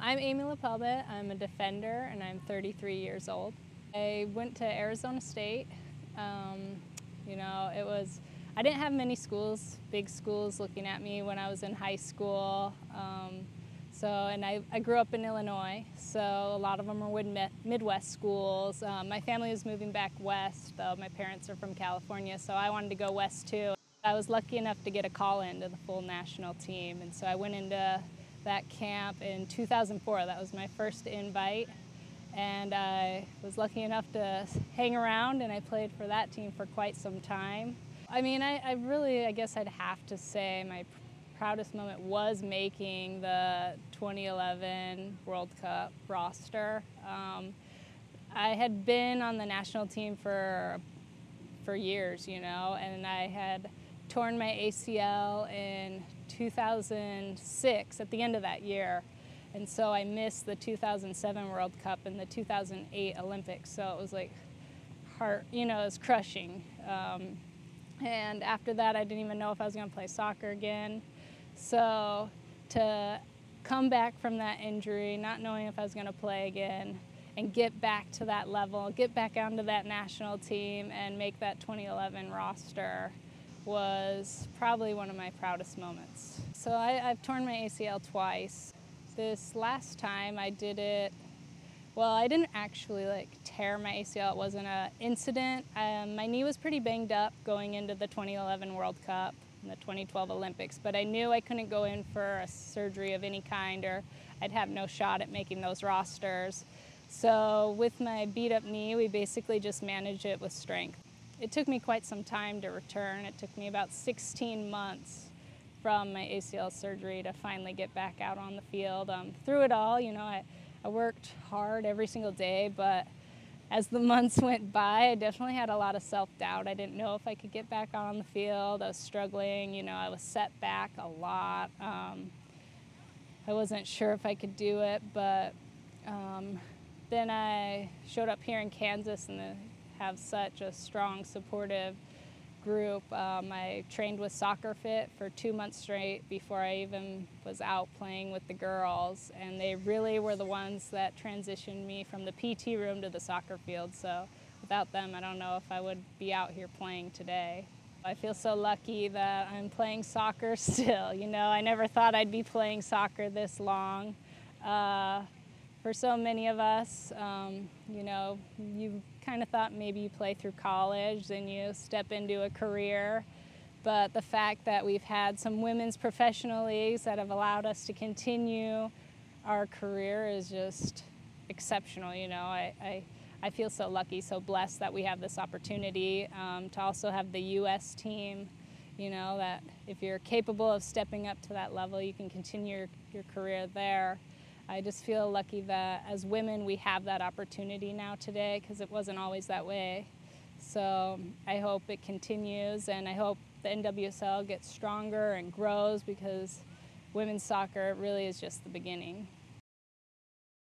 I'm Amy LePeilbet. I'm a defender and I'm 33 years old. I went to Arizona State. I didn't have many schools, big schools looking at me when I was in high school. I grew up in Illinois, so a lot of them were Midwest schools. My family was moving back west, though my parents are from California, so I wanted to go west too. I was lucky enough to get a call into the full national team, and so I went into that camp in 2004. That was my first invite, and I was lucky enough to hang around, and I played for that team for quite some time. I guess I'd have to say my proudest moment was making the 2011 World Cup roster. I had been on the national team for years, and I had torn my ACL in 2006 at the end of that year, and so I missed the 2007 World Cup and the 2008 Olympics, so it was like it was crushing. And after that, I didn't even know if I was going to play soccer again. So to come back from that injury, not knowing if I was going to play again, and get back to that level, get back onto that national team and make that 2011 roster was probably one of my proudest moments. So I've torn my ACL twice. This last time I did it, well, I didn't actually tear my ACL. It wasn't an incident. My knee was pretty banged up going into the 2011 World Cup and the 2012 Olympics, but I knew I couldn't go in for a surgery of any kind or I'd have no shot at making those rosters. So with my beat up knee, we basically just managed it with strength. It took me quite some time to return. It took me about 16 months from my ACL surgery to finally get back out on the field. Through it all, I worked hard every single day, but as the months went by, I definitely had a lot of self-doubt. I didn't know if I could get back on the field. I was struggling, I was set back a lot. I wasn't sure if I could do it, but then I showed up here in Kansas and they have such a strong, supportive group. I trained with Soccer Fit for 2 months straight before I even was out playing with the girls, and they really were the ones that transitioned me from the PT room to the soccer field. So without them, I don't know if I would be out here playing today. I feel so lucky that I'm playing soccer still. I never thought I'd be playing soccer this long. For so many of us, you kind of thought maybe you play through college, then you step into a career. But the fact that we've had some women's professional leagues that have allowed us to continue our career is just exceptional. I feel so lucky, so blessed that we have this opportunity to also have the U.S. team, that if you're capable of stepping up to that level, you can continue your career there. I just feel lucky that as women we have that opportunity now today, because it wasn't always that way. So I hope it continues, and I hope the NWSL gets stronger and grows, because women's soccer really is just the beginning.